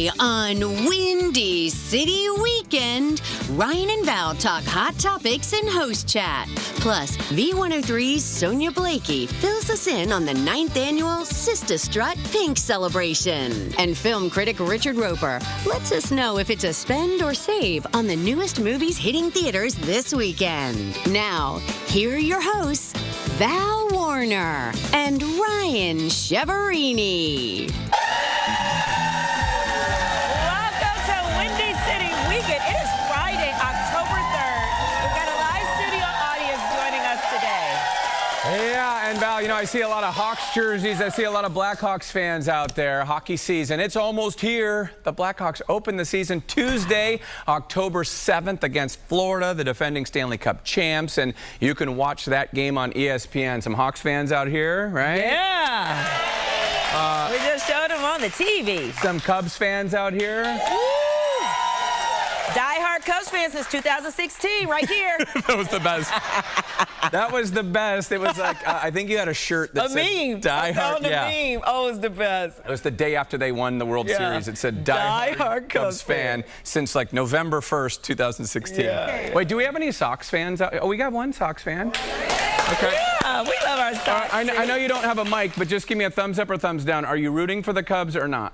Today on Windy City Weekend, Ryan and Val talk hot topics and host chat. Plus, V103's Sonia Blakey fills us in on the 9th annual Sista Strut Pink Celebration. And film critic Richard Roper lets us know if it's a spend or save on the newest movies hitting theaters this weekend. Now, here are your hosts, Val Warner and Ryan Cheverini. Welcome to Windy City Weekend. It is Friday, October 3rd. We've got a live studio audience joining us today. Yeah, and Val, you know, I see a lot of Hawks jerseys. I see a lot of Blackhawks fans out there. Hockey season, it's almost here. The Blackhawks open the season Tuesday, October 7th against Florida, the defending Stanley Cup champs. And you can watch that game on ESPN. Some Hawks fans out here, right? Yeah. We just showed them on the TV. Some Cubs fans out here. Die-hard Cubs fans since 2016, right here. That was the best. That was the best. It was like, I think you had a shirt that said meme. Die Hard. Meme. Oh, it was the best. It was the day after they won the World Series. It said Die Hard Cubs fan since like November 1st, 2016. Yeah. Wait, do we have any Sox fans out? Oh, we got one Sox fan. Okay. Yeah, we love our Sox. I know you don't have a mic, but just give me a thumbs up or thumbs down. Are you rooting for the Cubs or not?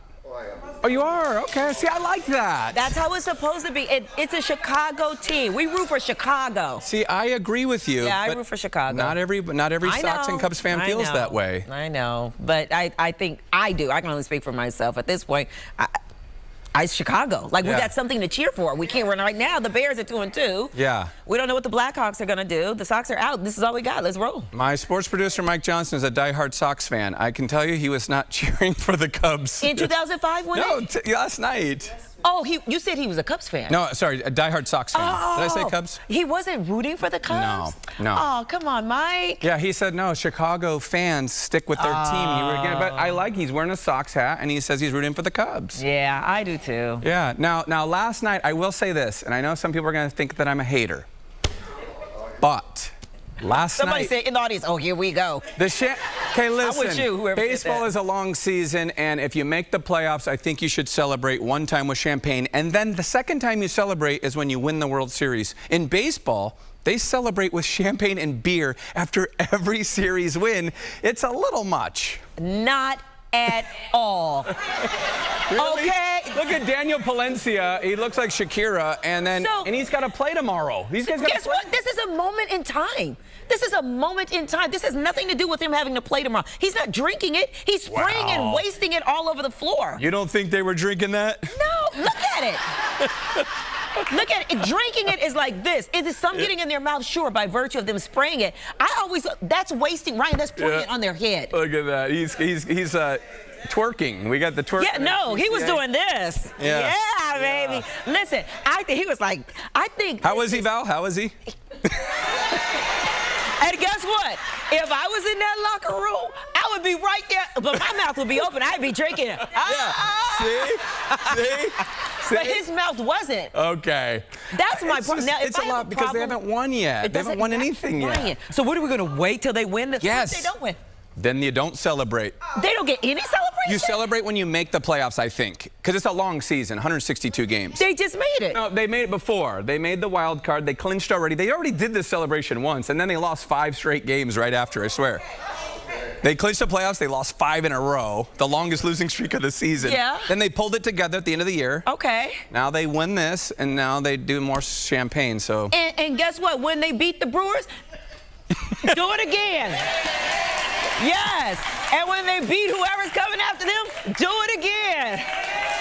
Oh, you are? Okay. See, I like that. That's how it's supposed to be. It's a Chicago team. We root for Chicago. See, I agree with you. Yeah, I root for Chicago. Not every Sox and Cubs fan feels that way. I know, but I think I do. I can only speak for myself at this point. It's Chicago. Like, we got something to cheer for. We can't run right now. The Bears are 2-2. Yeah. We don't know what the Blackhawks are going to do. The Sox are out. This is all we got. Let's roll. My sports producer, Mike Johnson, is a diehard Sox fan. I can tell you he was not cheering for the Cubs. In 2005, when last night. Oh, you said he was a Cubs fan. No, sorry, a diehard Sox fan. Oh, did I say Cubs? He wasn't rooting for the Cubs? No. Oh, come on, Mike. Yeah, he said, no, Chicago fans stick with their team. But I like he's wearing a Sox hat, and he says he's rooting for the Cubs. Yeah, I do too. Yeah, now last night, I will say this, and I know some people are going to think that I'm a hater, but Somebody said in the audience, oh, here we go. Okay, listen, with you, whoever baseball is a long season, and if you make the playoffs, I think you should celebrate one time with champagne, and then the second time you celebrate is when you win the World Series. In baseball, they celebrate with champagne and beer after every series win. It's a little much. Not at all. Really? Okay. Look at Daniel Palencia. He looks like Shakira, and he's got to play tomorrow. Guess what? This is a moment in time. This is a moment in time. This has nothing to do with him having to play tomorrow. He's not drinking it. He's spraying and wasting it all over the floor. You don't think they were drinking that? No, look at it. Look at it. Drinking it is like this. Is it some getting in their mouth? Sure, by virtue of them spraying it. That's wasting. Ryan, that's putting it on their head. Look at that. He's twerking. We got the twerk. Yeah, no, he was doing this. Yeah, baby. Listen, I think he was like, How was he, Val? How was he? And guess what? If I was in that locker room, I would be right there, but my mouth would be open. I'd be drinking it. See? But his mouth wasn't. Okay. That's my problem. Now, it's a lot because they haven't won yet. They haven't won anything yet. So what are we going to wait till they win? Yes. What if they don't win? Then you don't celebrate. They don't get any celebration? You celebrate when you make the playoffs, I think, because it's a long season, 162 games. They just made it. No, they made it before. They made the wild card. They clinched already. They already did this celebration once, and then they lost 5 straight games right after, I swear. They clinched the playoffs. They lost 5 in a row, the longest losing streak of the season. Yeah. Then they pulled it together at the end of the year. Okay. Now they win this, and now they do more champagne, so. And guess what? When they beat the Brewers, do it again. Yes, and when they beat whoever's coming after them, do it again.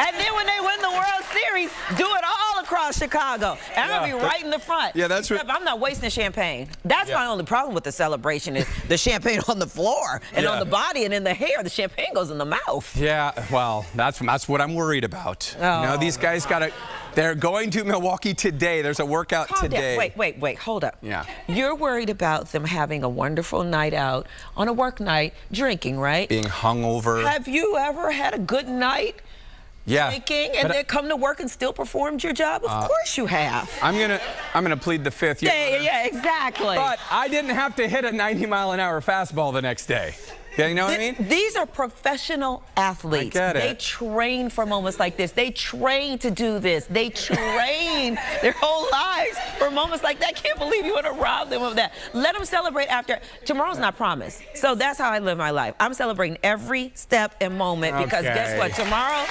And then when they win the World Series, do it all across Chicago. And I'm going to be right in the front. Yeah, that's right. I'm not wasting champagne. That's my only problem with the celebration is the champagne on the floor and on the body and in the hair. The champagne goes in the mouth. Yeah, well, that's what I'm worried about. Oh. You know, these guys got to... They're going to Milwaukee today. There's a workout today. Wait, hold up. Yeah. You're worried about them having a wonderful night out on a work night, drinking, right? Being hungover. Have you ever had a good night drinking and then come to work and still performed your job? Of course you have. I'm gonna plead the fifth. Yeah, exactly. But I didn't have to hit a 90-mile-an-hour fastball the next day. Yeah, you know what I mean? These are professional athletes. I get it. They train for moments like this. They train to do this. They train their whole lives for moments like that. Can't believe you want to rob them of that. Let them celebrate after. Tomorrow's not promised. So that's how I live my life. I'm celebrating every step and moment because guess what? Tomorrow,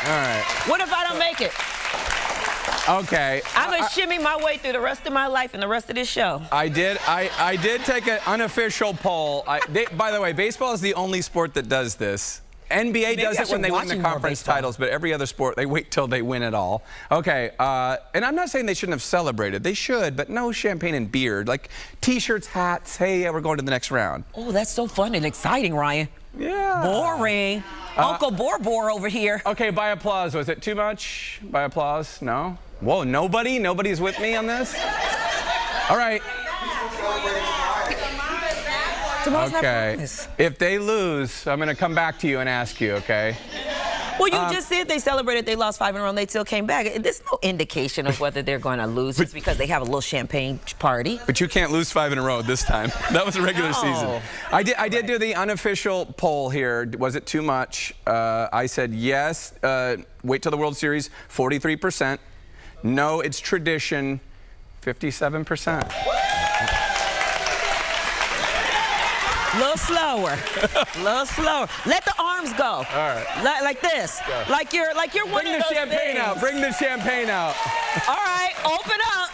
what if I don't make it? Okay. I'm going to shimmy my way through the rest of my life and the rest of this show. I did take an unofficial poll. By the way, baseball is the only sport that does this. NBA does it when they win the conference titles, but every other sport, they wait till they win it all. Okay, and I'm not saying they shouldn't have celebrated. They should, but no champagne and beer. Like T-shirts, hats, hey, yeah, we're going to the next round. Oh, that's so fun and exciting, Ryan. Yeah. Boring. Uncle Bor over here. Okay, by applause. Was it too much? By applause? No? Whoa, nobody? Nobody's with me on this? All right. Okay. If they lose, I'm going to come back to you and ask you, okay? Well, you just said they celebrated, they lost 5 in a row, and they still came back. There's no indication of whether they're going to lose just because they have a little champagne party. But you can't lose 5 in a row this time. That was a regular season. I did do the unofficial poll here. Was it too much? I said yes. Wait till the World Series, 43%. No, it's tradition, 57%. A little slower. A little slower. Let the arms go. All right. Like this. Go. Like you're one of those Bring the champagne out. Bring the champagne out. All right, open up.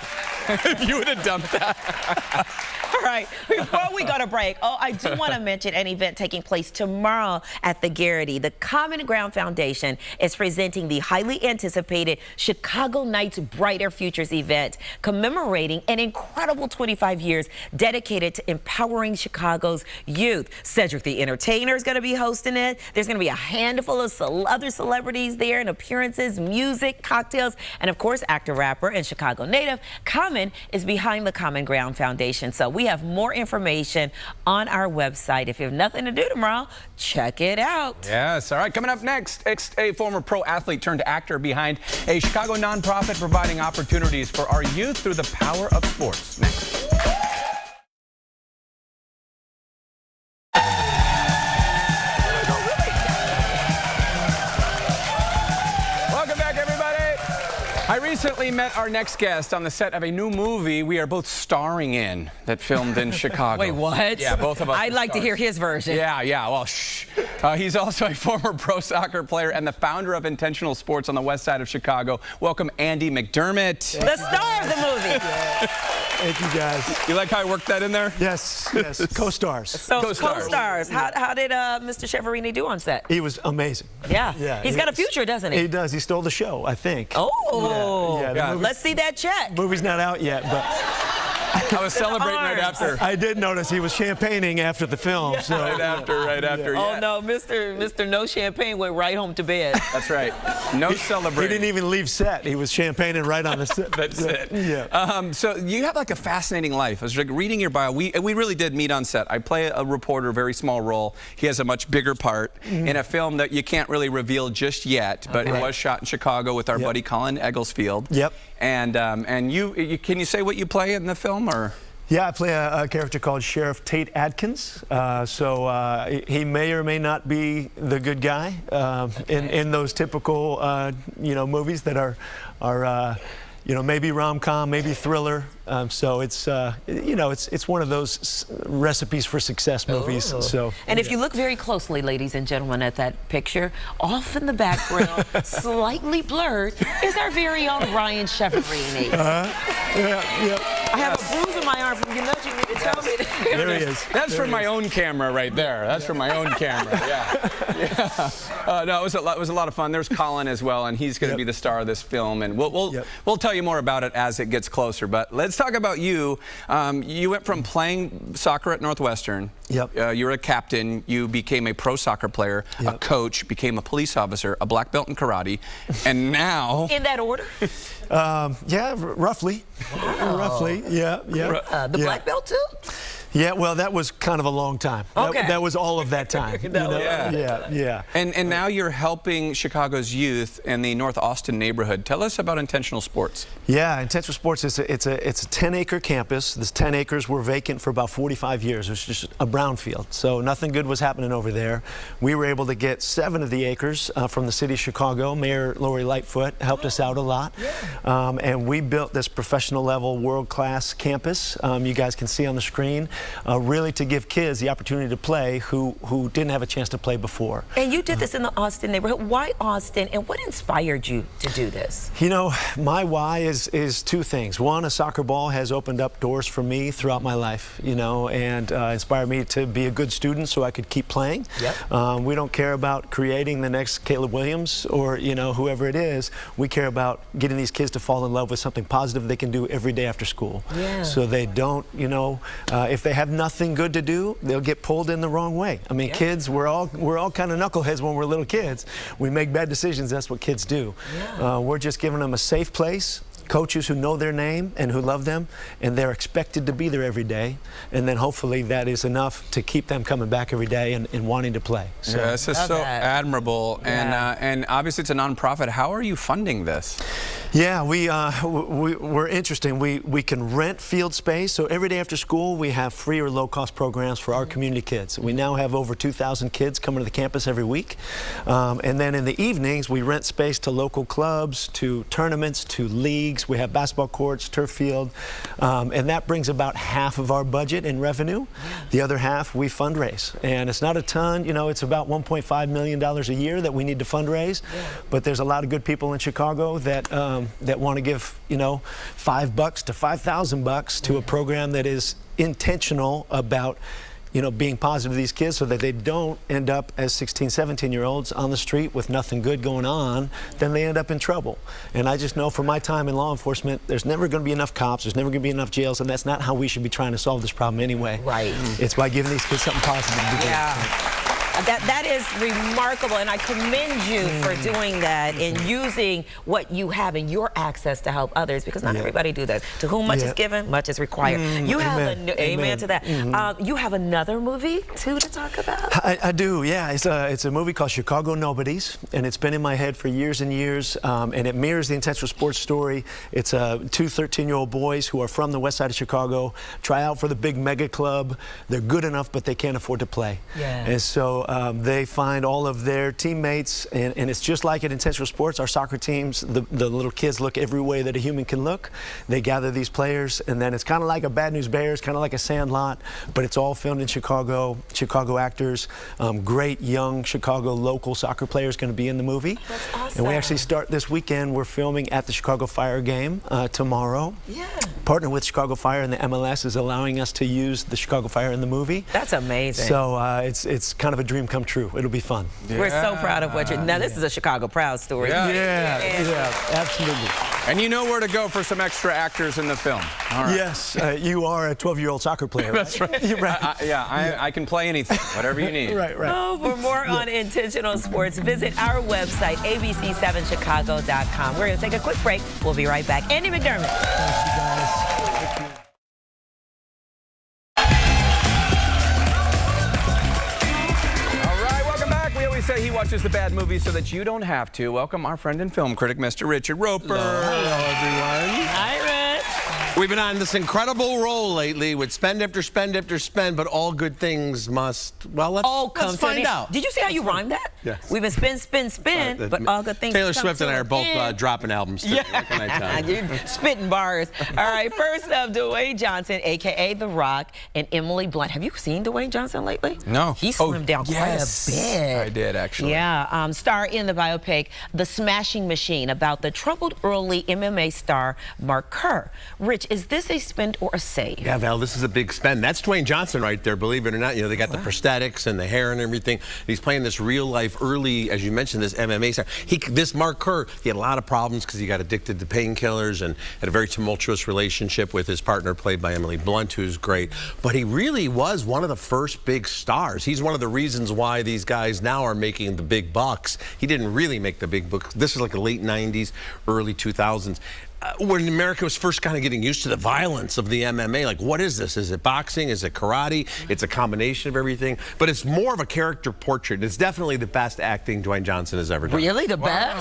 If you would have dumped that. All right, before we go to break, I do want to mention an event taking place tomorrow at the Garrity. The Common Ground Foundation is presenting the highly anticipated Chicago Nights Brighter Futures event, commemorating an incredible 25 years dedicated to empowering Chicago's youth. Cedric the Entertainer is going to be hosting it. There's going to be a handful of other celebrities there and appearances, music, cocktails, and of course, actor, rapper, and Chicago native Common is behind the Common Ground Foundation. So we have more information on our website. If you have nothing to do tomorrow, check it out. Yes. All right. Coming up next, a former pro athlete turned actor behind a Chicago nonprofit providing opportunities for our youth through the power of sports. Next. I recently met our next guest on the set of a new movie we are both starring in that filmed in Chicago. Wait, what? Yeah, both of us. I'd like to hear his version. Yeah, well, shh. He's also a former pro soccer player and the founder of Intentional Sports on the west side of Chicago. Welcome, Andy McDermott. The star of the movie. Thank you, guys. You like how I worked that in there? Yes. Co-stars. So, co-stars. How did Mr. Cheverini do on set? He was amazing. Yeah. He's got a future, doesn't he? He does. He stole the show, I think. Oh. Yeah. Let's see that check. Movie's not out yet, but I was celebrating right after. I did notice he was champagning after the film. Yeah. So. Right after. Oh, yeah. No, Mr. No Champagne went right home to bed. That's right. No celebrating. He didn't even leave set. He was champagning right on the set. That's it. Yeah. So you have like a fascinating life. I was like reading your bio. We really did meet on set. I play a reporter, very small role. He has a much bigger part in a film that you can't really reveal just yet, but it was shot in Chicago with our buddy Colin Egglesfield. Yep. And you can you say what you play in the film or? Yeah, I play a character called Sheriff Tate Adkins. He may or may not be the good guy in those typical movies that are maybe rom-com, maybe thriller. So it's it's one of those recipes for success movies. Ooh. So. And if you look very closely, ladies and gentlemen, at that picture, off in the background, slightly blurred, is our very own Ryan Cheverini. I have a bruise on my arm from you nudging me to tell me. There he is. That's from my own camera right there. That's from my own camera. Yeah. No, it was a lot of fun. There's Colin as well, and he's going to be the star of this film, and we'll tell you more about it as it gets closer. But let's talk about you. You went from playing soccer at Northwestern. Yep. You were a captain. You became a pro soccer player, a coach, became a police officer, a black belt in karate, and now. In that order? Yeah, roughly. Wow. Roughly. Yeah. The black belt too? Yeah, well, that was kind of a long time. Okay. That was all of that time. Yeah. And now you're helping Chicago's youth in the North Austin neighborhood. Tell us about Intentional Sports. Yeah, Intentional Sports, it's a 10-acre campus. This 10 acres were vacant for about 45 years. It was just a brownfield, so nothing good was happening over there. We were able to get 7 of the acres from the city of Chicago. Mayor Lori Lightfoot helped us out a lot. And we built this professional level, world-class campus. You guys can see on the screen, really to give kids the opportunity to play who didn't have a chance to play before. And you did this in the Austin neighborhood. Why Austin, and what inspired you to do this? You know, my why is 2 things. One, a soccer ball has opened up doors for me throughout my life, you know, and inspired me to be a good student so I could keep playing. We don't care about creating the next Caleb Williams or, you know, whoever it is. We care about getting these kids to fall in love with something positive they can do every day after school. So they don't, you know, if they have nothing good to do, they'll get pulled in the wrong way. I mean, kids, we're all kind of knuckleheads when we're little kids. We make bad decisions. That's what kids do. We're just giving them a safe place, coaches who know their name and who love them, and they're expected to be there every day. And then hopefully that is enough to keep them coming back every day and wanting to play. So. Yeah, this is so admirable. And obviously it's a nonprofit. How are you funding this? Yeah, we're interesting. We can rent field space, so every day after school we have free or low-cost programs for our community kids. We now have over 2,000 kids coming to the campus every week. And then in the evenings we rent space to local clubs, to tournaments, to leagues. We have basketball courts, turf field, and that brings about half of our budget in revenue. The other half we fundraise, and it's not a ton. You know, it's about $1.5 million a year that we need to fundraise. But there's a lot of good people in Chicago that want to give, you know, $5 to $5,000 to a program that is intentional about, you know, being positive to these kids so that they don't end up as 16, 17-year-olds on the street with nothing good going on. Then they end up in trouble. And I just know from my time in law enforcement, there's never going to be enough cops, there's never going to be enough jails, and that's not how we should be trying to solve this problem anyway. It's by giving these kids something positive to do. That is remarkable, and I commend you for doing that and using what you have in your access to help others, because not everybody do that. To whom much is given, much is required. You have amen to that. You have another movie too to talk about. I do, yeah. It's a movie called Chicago Nobodies, and it's been in my head for years and years, and it mirrors the Intentional Sports story. It's 2 13-year-old boys who are from the west side of Chicago, try out for the big mega club. They're good enough, but they can't afford to play. And so they find all of their teammates, and it's just like at Intentional Sports, our soccer teams, the little kids look every way that a human can look. They gather these players, and then it's kind of like a Bad News Bears, kind of like a Sandlot, but it's all filmed in Chicago, Chicago actors, great young Chicago local soccer players going to be in the movie. That's awesome. And we actually start this weekend. We're filming at the Chicago Fire game tomorrow. Partner with Chicago Fire, and the MLS is allowing us to use the Chicago Fire in the movie. That's amazing. So it's kind of a dream come true. It'll be fun. We're so proud of what you're. Now this is a Chicago Proud story. Yeah, absolutely. And you know where to go for some extra actors in the film. All right. Yes, you are a 12-year-old soccer player. That's right. You're right. I can play anything, whatever you need. Right. Oh, for more on Intentional Sports, visit our website, abc7chicago.com. We're going to take a quick break. We'll be right back. Andy McDermott. Thanks, you guys. Thank you. Say he watches the bad movies so that you don't have to. Welcome our friend and film critic, Mr. Richard Roper. Hello, everyone. Hi, Rich. We've been on this incredible roll lately with spend after spend after spend, but all good things must, well, let's find out. Did you see how you rhymed that? Yes. We've been spin, but all good things Taylor come Swift and I are both dropping albums today. Yeah. What can I tell you? You're spitting bars. All right, first up, Dwayne Johnson, a.k.a. The Rock, and Emily Blunt. Have you seen Dwayne Johnson lately? No. He slimmed down quite a bit. I did, actually. Yeah, star in the biopic The Smashing Machine about the troubled early MMA star Mark Kerr. Rich, is this a spend or a save? Yeah, Val, this is a big spend. That's Dwayne Johnson right there, believe it or not. You know, they got the prosthetics and the hair and everything. He's playing this real life early, as you mentioned, this MMA star. This Mark Kerr, he had a lot of problems because he got addicted to painkillers and had a very tumultuous relationship with his partner, played by Emily Blunt, who's great. But he really was one of the first big stars. He's one of the reasons why these guys now are making the big bucks. He didn't really make the big bucks. This is like the late 90s, early 2000s. when America was first kind of getting used to the violence of the MMA, like, what is this? Is it boxing? Is it karate? It's a combination of everything. But it's more of a character portrait. It's definitely the best acting Dwayne Johnson has ever done. Really? The best?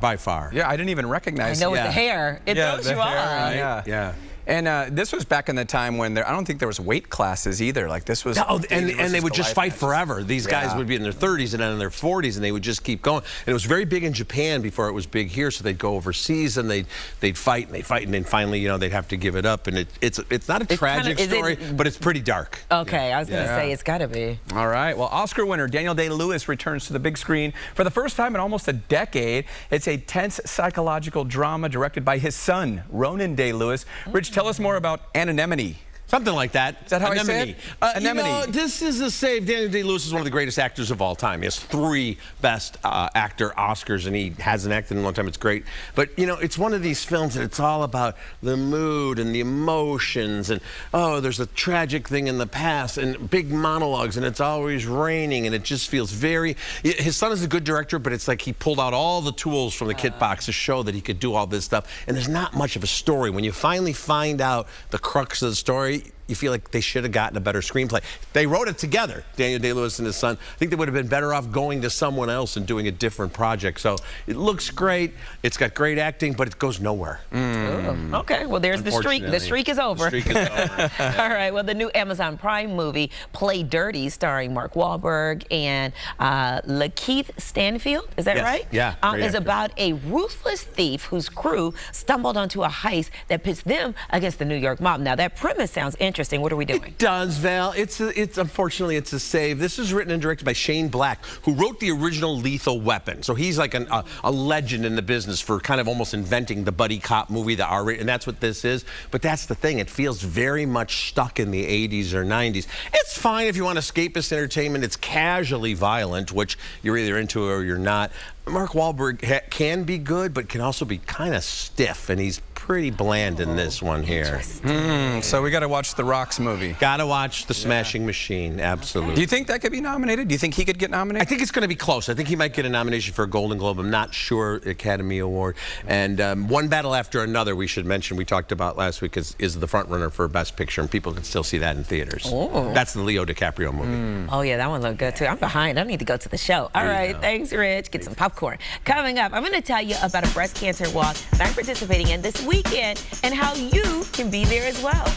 By far. Yeah, I didn't even recognize I know with the hair. It throws you off. Yeah. And this was back in the time when I don't think there was weight classes either. Like this was. Oh, and they would just fight forever. These guys would be in their 30s and then in their 40s, and they would just keep going. And it was very big in Japan before it was big here. So they'd go overseas and they'd fight and then finally, they'd have to give it up. And it's not a tragic story, but it's pretty dark. Okay, I was going to say it's got to be. All right. Well, Oscar winner Daniel Day-Lewis returns to the big screen for the first time in almost a decade. It's a tense psychological drama directed by his son, Ronan Day-Lewis. Rich, tell us more about Anemone. Something like that. Is that how I say it? Anemone. This is a save. Daniel Day-Lewis is one of the greatest actors of all time. He has 3 Best Actor Oscars, and he hasn't acted in a long time. It's great. But, it's one of these films that it's all about the mood and the emotions, and, there's a tragic thing in the past, and big monologues, and it's always raining, and it just feels very... His son is a good director, but it's like he pulled out all the tools from the kit box to show that he could do all this stuff, and there's not much of a story. When you finally find out the crux of the story, you feel like they should have gotten a better screenplay. They wrote it together, Daniel Day-Lewis and his son. I think they would have been better off going to someone else and doing a different project. So it looks great. It's got great acting, but it goes nowhere. Okay, well, there's the streak. The streak is over. The streak is over. All right, well, the new Amazon Prime movie, Play Dirty, starring Mark Wahlberg and Lakeith Stanfield, is that right? Yeah, is about a ruthless thief whose crew stumbled onto a heist that pits them against the New York mob. Now, that premise sounds interesting. What are we doing? It does, Val. Unfortunately, it's a save. This is written and directed by Shane Black, who wrote the original Lethal Weapon. So he's like a legend in the business for kind of almost inventing the buddy cop movie, the R-rated, and that's what this is. But that's the thing. It feels very much stuck in the 80s or 90s. It's fine if you want escapist entertainment. It's casually violent, which you're either into or you're not. Mark Wahlberg can be good, but can also be kind of stiff, and he's pretty bland in this one here. So we got to watch the Rock's movie. Got to watch The Smashing Machine, absolutely. Do you think that could be nominated? Do you think he could get nominated? I think it's going to be close. I think he might get a nomination for a Golden Globe. I'm not sure, Academy Award. And One Battle After Another, we should mention, we talked about last week, is the front runner for Best Picture, and people can still see that in theaters. Oh. That's the Leo DiCaprio movie. Oh, yeah, that one looked good, too. I'm behind. I need to go to the show. All right, thanks, Rich. Get some popcorn. Coming up, I'm going to tell you about a breast cancer walk that I'm participating in this weekend and how you can be there as well.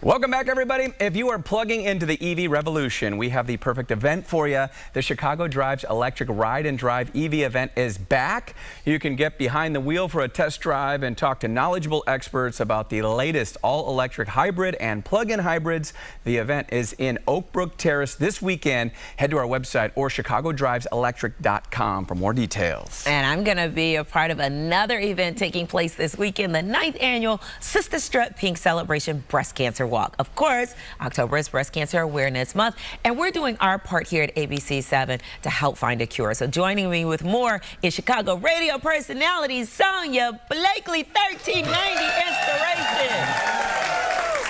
Welcome back, everybody. If you are plugging into the EV revolution, we have the perfect event for you. The Chicago Drives Electric Ride and Drive EV event is back. You can get behind the wheel for a test drive and talk to knowledgeable experts about the latest all-electric hybrid and plug-in hybrids. The event is in Oak Brook Terrace this weekend. Head to our website or ChicagoDrivesElectric.com for more details. And I'm going to be a part of another event taking place this weekend, the 9th annual Sister Strut Pink Celebration Breast Cancer Walk. Of course, October is Breast Cancer Awareness Month, and we're doing our part here at ABC 7 to help find a cure. So joining me with more is Chicago radio personality Sonia Blakely, 1390 Inspiration.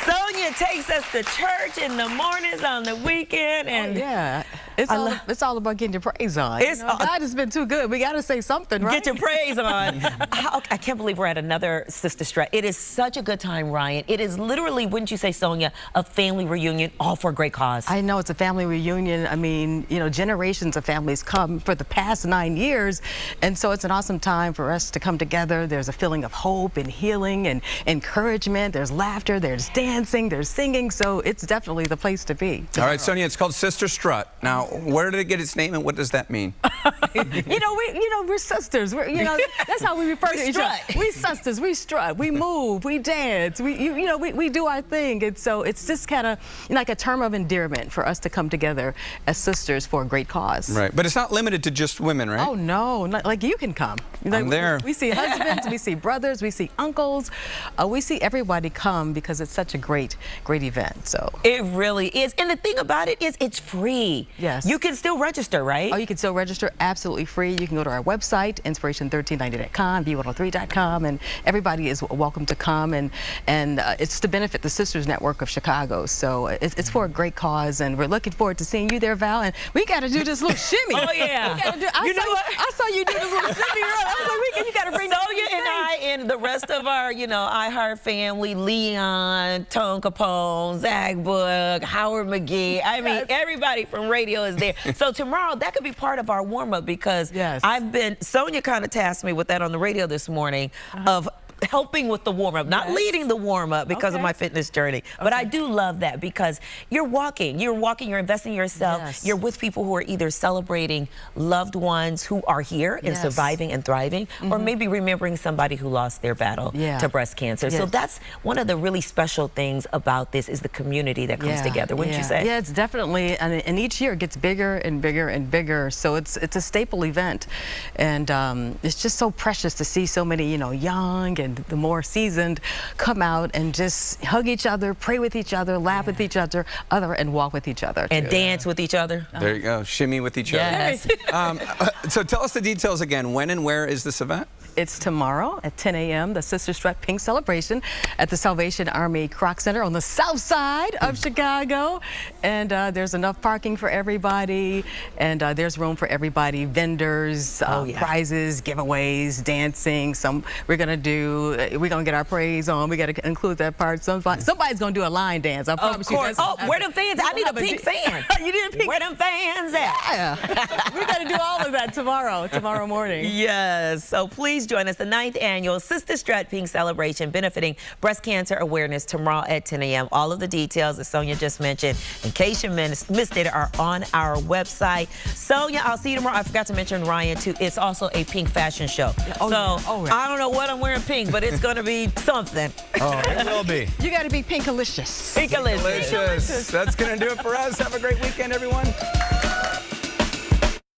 Sonia takes us to church in the mornings on the weekend, and it's all about getting your praise on. God has been too good. We got to say something, right? Get your praise on. I can't believe we're at another Sister Strut. It is such a good time, Ryan. It is literally, wouldn't you say, Sonia, a family reunion, all for a great cause. I know it's a family reunion. I mean, generations of families come for the past 9 years, and so it's an awesome time for us to come together. There's a feeling of hope and healing and encouragement. There's laughter, there's dancing, there's singing, so it's definitely the place to be. All right, Sonia, it's called Sister Strut. Now, where did it get its name, and what does that mean? We're sisters. That's how we refer to each other. We sisters. We strut. We move. We dance. We do our thing. And so it's just kind of like a term of endearment for us to come together as sisters for a great cause. Right, but it's not limited to just women, right? Oh no, like you can come. I'm there. We see husbands. We see brothers. We see uncles. We see everybody come because it's such a great event. So it really is. And the thing about it is, it's free. Yes. You can still register, right? Oh, you can still register. Absolutely. absolutely free. You can go to our website, inspiration1390.com, v103.com, and everybody is welcome to come. And it's to benefit the Sisters Network of Chicago. So it's for a great cause, and we're looking forward to seeing you there, Val. And we got to do this little shimmy. Oh, yeah. I saw you do this little shimmy. I was like, you got to bring Sonia and I and the rest of our, iHeart family, Leon, Tone Capone, Zach Book, Howard McGee. I mean, everybody from radio is there. So tomorrow, that could be part of our warm-up because Sonia kind of tasked me with that on the radio this morning of helping with the warm-up, not leading the warm-up because of my fitness journey. But I do love that because you're walking, you're investing in yourself. You're with people who are either celebrating loved ones who are here and surviving and thriving, or maybe remembering somebody who lost their battle to breast cancer. So that's one of the really special things about this is the community that comes together, wouldn't you say? Yeah, it's definitely, and each year it gets bigger and bigger and bigger. So it's a staple event, and it's just so precious to see so many, young and the more seasoned come out and just hug each other, pray with each other, laugh with each other, and walk with each other. And dance with each other. There you go, shimmy with each other. So tell us the details again. When and where is this event? It's tomorrow at 10 a.m., the Sister Strut Pink Celebration at the Salvation Army Kroc Center on the south side of Chicago. And there's enough parking for everybody, and there's room for everybody, vendors, prizes, giveaways, dancing. We're going to get our praise on. We got to include that part. Somebody's going to do a line dance. I promise you. Oh, where them fans? I need a pink fan. You need a pink? Where them fans at? Yeah. We got to do all of that tomorrow morning. Yes. So please join us, the 9th annual Sister Strut Pink Celebration benefiting breast cancer awareness tomorrow at 10 a.m. All of the details that Sonia just mentioned, in case you missed it, are on our website. Sonia, I'll see you tomorrow. I forgot to mention Ryan, too. It's also a pink fashion show. I don't know what I'm wearing pink, but it's going to be something. Oh, it will be. You got to be pinkalicious. Pinkalicious. That's going to do it for us. Have a great weekend, everyone.